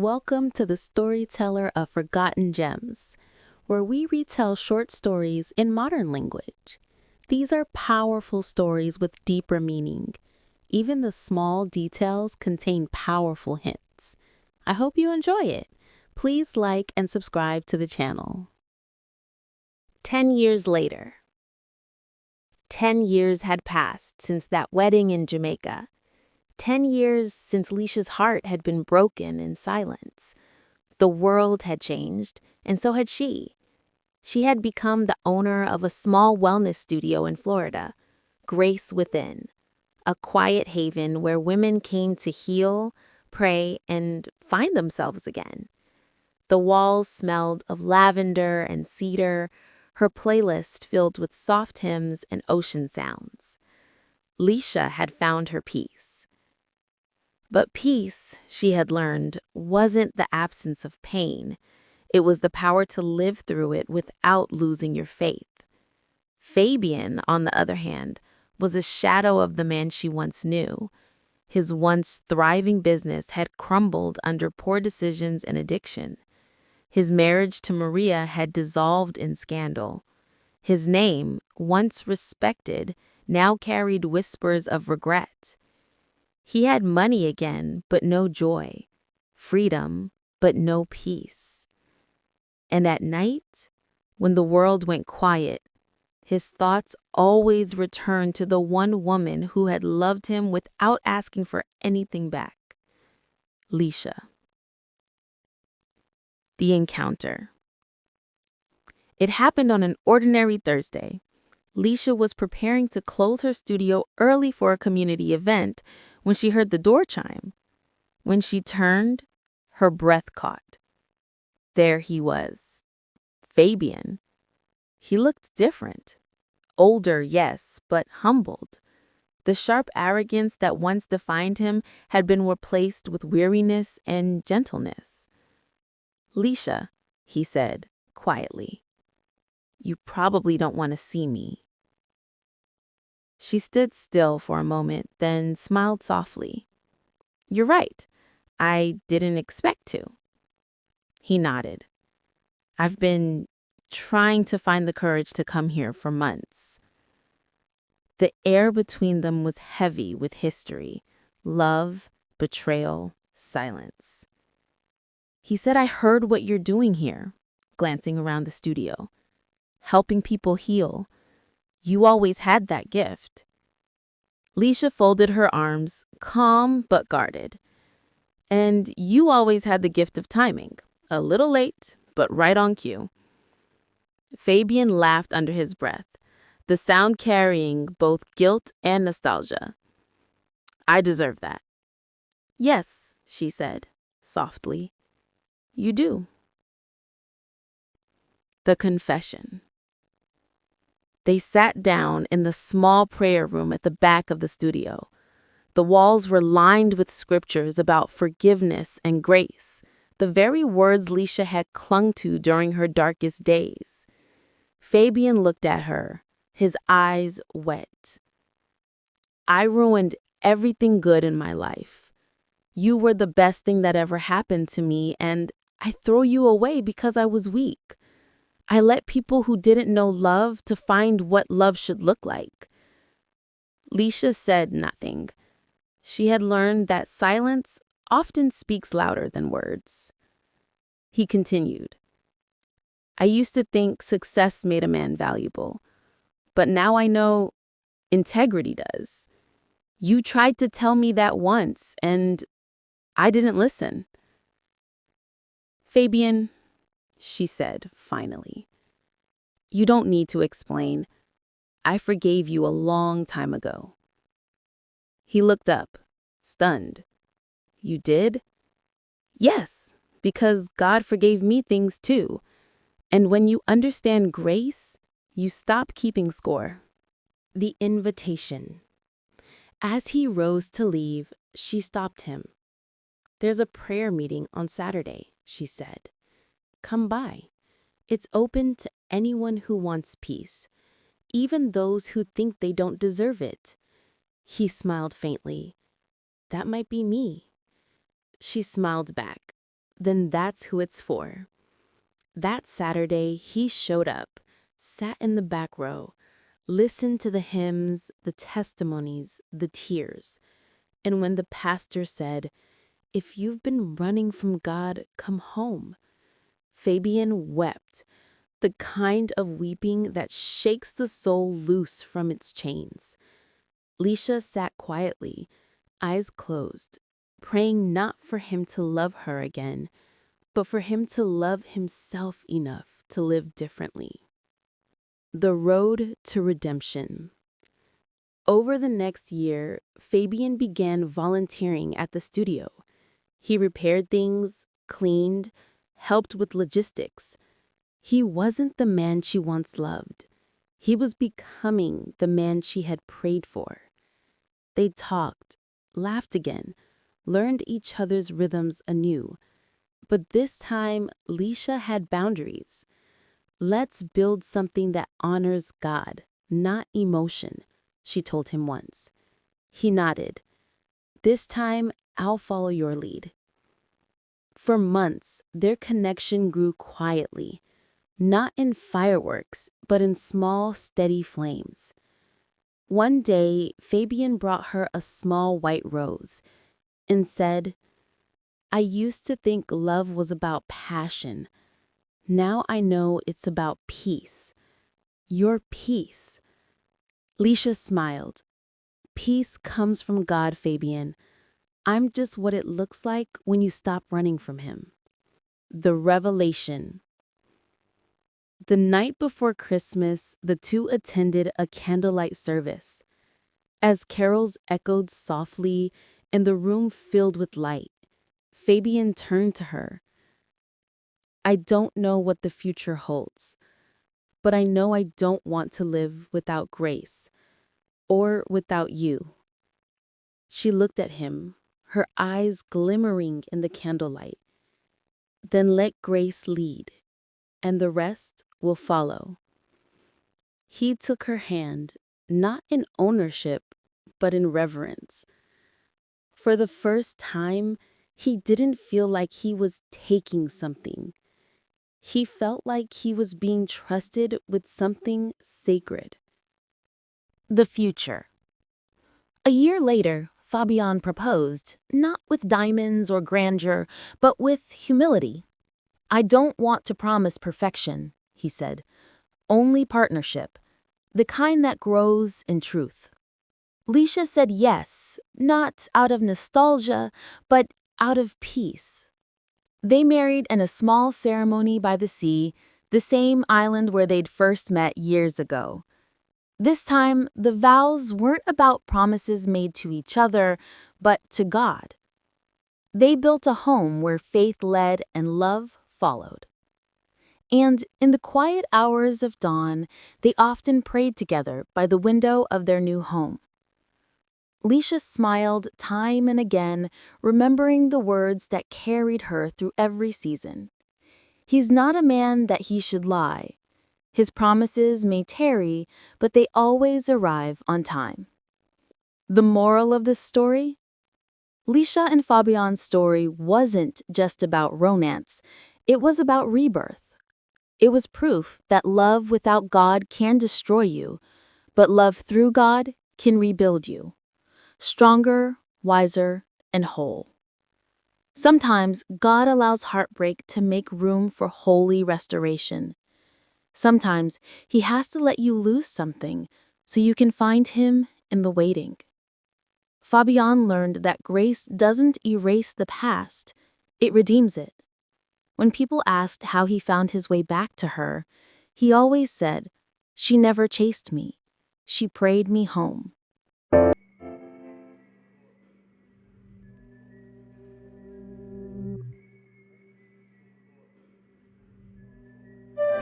Welcome to the Storyteller of Forgotten Gems, where we retell short stories in modern language. These are powerful stories with deeper meaning. Even the small details contain powerful hints. I hope you enjoy it. Please like and subscribe to the channel. 10 years later. 10 years had passed since that wedding in Jamaica. 10 years since Leisha's heart had been broken in silence. The world had changed, and so had she. She had become the owner of a small wellness studio in Florida, Grace Within, a quiet haven where women came to heal, pray, and find themselves again. The walls smelled of lavender and cedar, her playlist filled with soft hymns and ocean sounds. Leisha had found her peace. But peace, she had learned, wasn't the absence of pain. It was the power to live through it without losing your faith. Fabian, on the other hand, was a shadow of the man she once knew. His once thriving business had crumbled under poor decisions and addiction. His marriage to Maria had dissolved in scandal. His name, once respected, now carried whispers of regret. He had money again, but no joy, freedom, but no peace. And at night, when the world went quiet, his thoughts always returned to the one woman who had loved him without asking for anything back, Leisha. The encounter. It happened on an ordinary Thursday. Leisha was preparing to close her studio early for a community event when she heard the door chime. When she turned, her breath caught. There he was, Fabian. He looked different. Older, yes, but humbled. The sharp arrogance that once defined him had been replaced with weariness and gentleness. "Leisha," he said, quietly, "you probably don't want to see me." She stood still for a moment, then smiled softly. "You're right. I didn't expect to." He nodded. "I've been trying to find the courage to come here for months." The air between them was heavy with history, love, betrayal, silence. He said, "I heard what you're doing here," glancing around the studio. "Helping people heal. You always had that gift." Leisha folded her arms, calm but guarded. "And you always had the gift of timing. A little late, but right on cue." Fabian laughed under his breath, the sound carrying both guilt and nostalgia. "I deserve that." "Yes," she said, softly. "You do." The confession. They sat down in the small prayer room at the back of the studio. The walls were lined with scriptures about forgiveness and grace, the very words Leisha had clung to during her darkest days. Fabian looked at her, his eyes wet. "I ruined everything good in my life. You were the best thing that ever happened to me, and I throw you away because I was weak. I let people who didn't know love to find what love should look like." Leisha said nothing. She had learned that silence often speaks louder than words. He continued, "I used to think success made a man valuable, but now I know integrity does. You tried to tell me that once, and I didn't listen." "Fabian," she said finally, "you don't need to explain. I forgave you a long time ago." He looked up, stunned. "You did?" "Yes, because God forgave me things too. And when you understand grace, you stop keeping score." The invitation. As he rose to leave, she stopped him. "There's a prayer meeting on Saturday," she said. "Come by. It's open to anyone who wants peace, even those who think they don't deserve it." He smiled faintly. "That might be me." She smiled back. then that's who it's for. That Saturday, he showed up, sat in the back row, listened to the hymns, the testimonies, the tears. And when the pastor said, "If you've been running from God, come home," Fabian wept, the kind of weeping that shakes the soul loose from its chains. Leisha sat quietly, eyes closed, praying not for him to love her again, but for him to love himself enough to live differently. The road to redemption. Over the next year, Fabian began volunteering at the studio. He repaired things, cleaned, helped with logistics. He wasn't the man she once loved. He was becoming the man she had prayed for. They talked, laughed again, learned each other's rhythms anew. But this time, Leisha had boundaries. "Let's build something that honors God, not emotion," she told him once. He nodded. "This time, I'll follow your lead." For months, their connection grew quietly, not in fireworks, but in small, steady flames. One day, Fabian brought her a small white rose and said, "I used to think love was about passion. Now I know it's about peace. Your peace." Leisha smiled. "Peace comes from God, Fabian. I'm just what it looks like when you stop running from him." The revelation. The night before Christmas, the two attended a candlelight service. As carols echoed softly and the room filled with light, Fabian turned to her. "I don't know what the future holds, but I know I don't want to live without grace or without you." She looked at him, her eyes glimmering in the candlelight. "Then let grace lead, and the rest will follow." He took her hand, not in ownership, but in reverence. For the first time, he didn't feel like he was taking something. He felt like he was being trusted with something sacred. The future. A year later, Fabian proposed, not with diamonds or grandeur, but with humility. "I don't want to promise perfection," he said. "Only partnership, the kind that grows in truth." Leisha said yes, not out of nostalgia, but out of peace. They married in a small ceremony by the sea, the same island where they'd first met years ago. This time, the vows weren't about promises made to each other, but to God. They built a home where faith led and love followed. And in the quiet hours of dawn, they often prayed together by the window of their new home. Leisha smiled time and again, remembering the words that carried her through every season. "He's not a man that he should lie. His promises may tarry, but they always arrive on time." The moral of this story? Leisha and Fabian's story wasn't just about romance. It was about rebirth. It was proof that love without God can destroy you, but love through God can rebuild you. Stronger, wiser, and whole. Sometimes God allows heartbreak to make room for holy restoration. Sometimes He has to let you lose something so you can find Him in the waiting. Fabian learned that grace doesn't erase the past, it redeems it. When people asked how he found his way back to her, he always said, "She never chased me. She prayed me home."